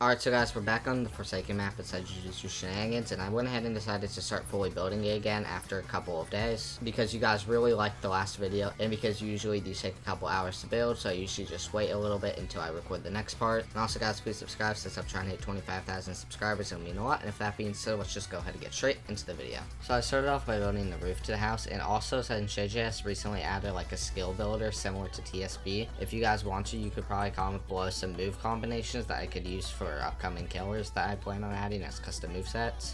Alright, so guys, we're back on the Forsaken map inside Jujutsu Shenanigans, and I went ahead and decided to start fully building it again after a couple of days, because you guys really liked the last video, and because usually these take a couple hours to build, so I usually just wait a little bit until I record the next part. And also guys, please subscribe, since I'm trying to hit 25,000 subscribers, it'll mean a lot, and if that being so, let's just go ahead and get straight into the video. So I started off by building the roof to the house, and also since JJS recently added like a skill builder similar to TSB, if you guys want to, you could probably comment below some move combinations that I could use for upcoming killers that I plan on adding as custom movesets.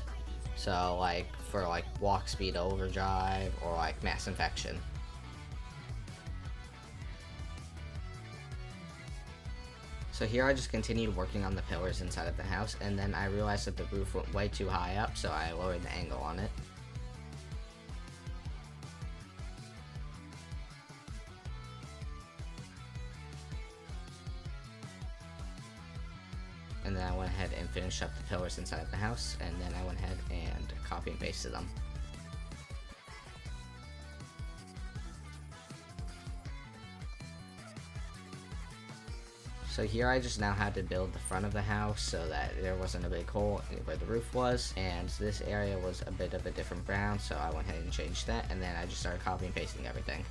So like for like walk speed overdrive or like mass infection. So here I just continued working on the pillars inside of the house, and then I realized that the roof went way too high up, so I lowered the angle on it. And then I went ahead and finished up the pillars inside of the house, and then I went ahead and copy and pasted them. So here I just now had to build the front of the house so that there wasn't a big hole where the roof was, and this area was a bit of a different brown, so I went ahead and changed that, and then I just started copying and pasting everything.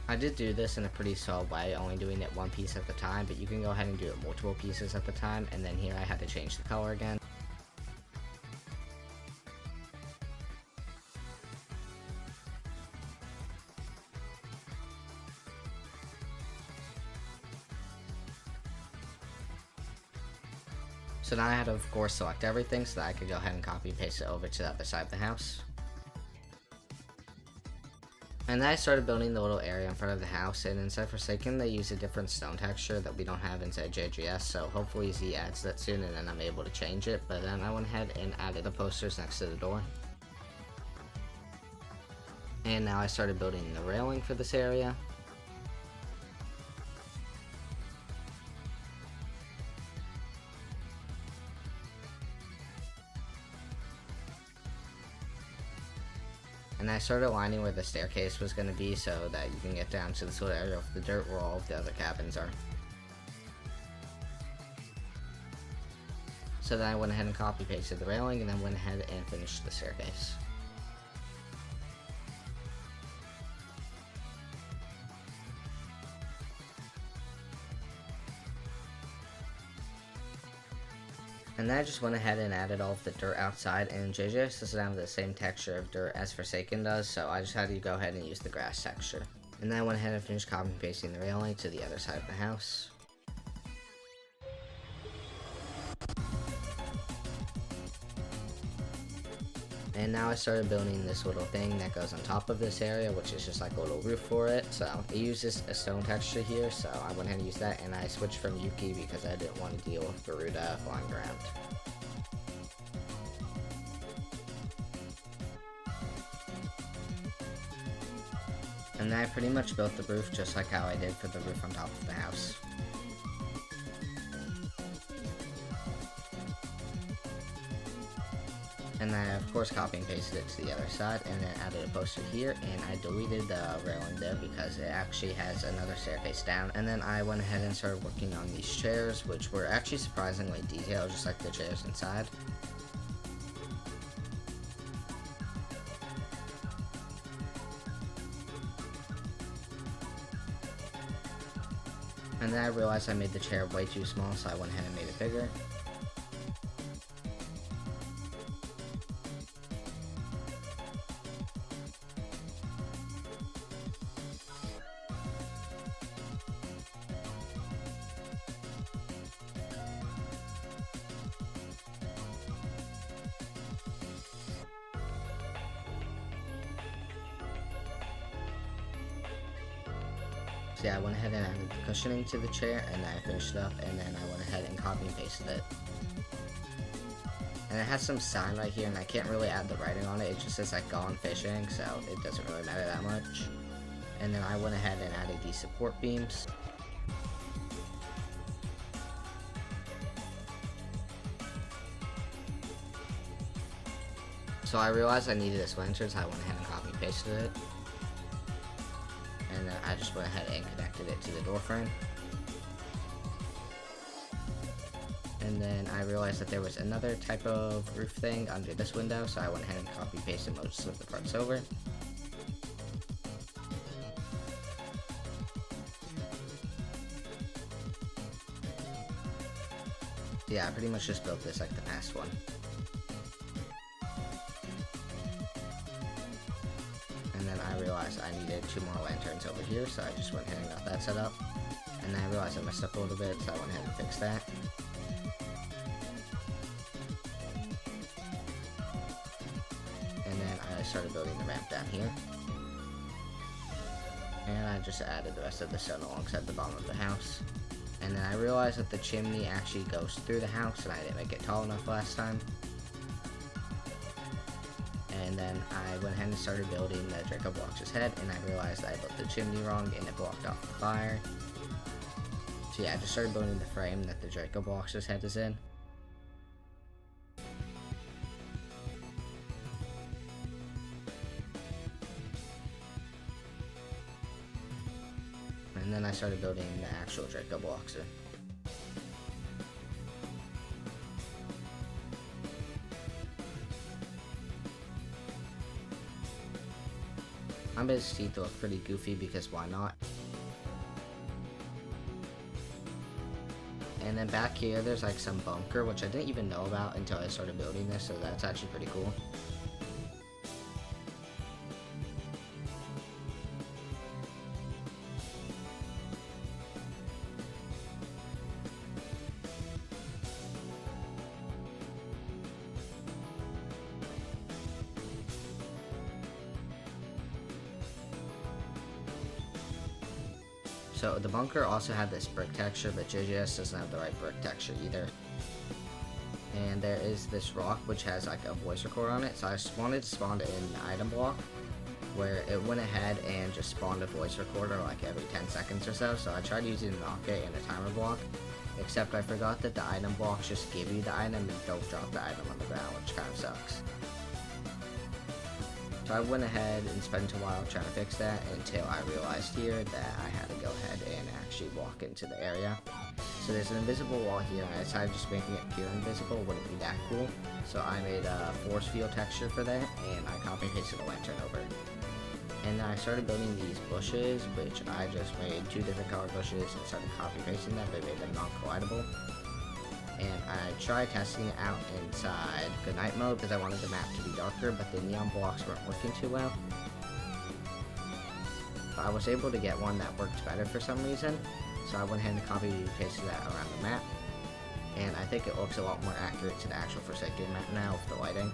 I did do this in a pretty slow way, only doing it one piece at the time, but you can go ahead and do it multiple pieces at the time, and then here I had to change the color again. So now I had to of course select everything so that I could go ahead and copy and paste it over to the other side of the house. And then I started building the little area in front of the house, and inside Forsaken they use a different stone texture that we don't have inside JGS, so hopefully Z adds that soon and then I'm able to change it. But then I went ahead and added the posters next to the door. And now I started building the railing for this area. And I started aligning where the staircase was going to be so that you can get down to this little area of the dirt where all of the other cabins are. So then I went ahead and copy pasted the railing, and then went ahead and finished the staircase. And then I just went ahead and added all of the dirt outside, and JJS doesn't have the same texture of dirt as Forsaken does, so I just had to go ahead and use the grass texture. And then I went ahead and finished copy and pasting the railing to the other side of the house. And now I started building this little thing that goes on top of this area, which is just like a little roof for it. So it uses a stone texture here, so I went ahead and used that, and I switched from Yuki because I didn't want to deal with Garuda flying around. And then I pretty much built the roof just like how I did for the roof on top of the house. And then I of course copy and pasted it to the other side, and then added a poster here, and I deleted the railing there because it actually has another staircase down. And then I went ahead and started working on these chairs, which were actually surprisingly detailed, just like the chairs inside. And then I realized I made the chair way too small, so I went ahead and made it bigger. So yeah, I went ahead and added the cushioning to the chair, and then I finished it up, and then I went ahead and copy and pasted it. And it has some sign right here, and I can't really add the writing on it, it just says like gone fishing, so it doesn't really matter that much. And then I went ahead and added these support beams. So I realized I needed this lantern, so I went ahead and copy and pasted it. and then I just went ahead and connected it to the door frame. And then I realized that there was another type of roof thing under this window, so I went ahead and copy pasted most of the parts over. Yeah, I pretty much just built this like the past one. And then I realized I needed 2 more lanterns over here, so I just went ahead and got that set up. And then I realized I messed up a little bit, so I went ahead and fixed that. And then I started building the ramp down here. And I just added the rest of the stone alongside the bottom of the house. And then I realized that the chimney actually goes through the house, and I didn't make it tall enough last time. And then I went ahead and started building the Draco Blox's head, and I realized I built the chimney wrong, and it blocked off the fire. So yeah, I just started building the frame that the Draco Blox's head is in. And then I started building the actual Draco Bloxer. I made his teeth look pretty goofy because why not? And then back here there's like some bunker, which I didn't even know about until I started building this, so that's actually pretty cool. So the bunker also had this brick texture, but JJS doesn't have the right brick texture either. And there is this rock which has like a voice recorder on it, so I wanted to spawn it in an item block where it went ahead and just spawned a voice recorder like every 10 seconds or so. So I tried using an knocket and a timer block, except I forgot that the item blocks just give you the item and don't drop the item on the ground, which kind of sucks. So I went ahead and spent a while trying to fix that until I realized here that I had to go ahead and actually walk into the area. So there's an invisible wall here, and I decided just making it pure invisible wouldn't be that cool. So I made a force field texture for that, and I copy pasted a lantern over. And then I started building these bushes, which I just made 2 different color bushes and started copy pasting them, but made them non-collidable. And I tried testing it out inside Goodnight mode because I wanted the map to be darker, but the neon blocks weren't working too well. But I was able to get one that worked better for some reason, so I went ahead and copy and pasted that around the map. And I think it looks a lot more accurate to the actual Forsaken map now with the lighting.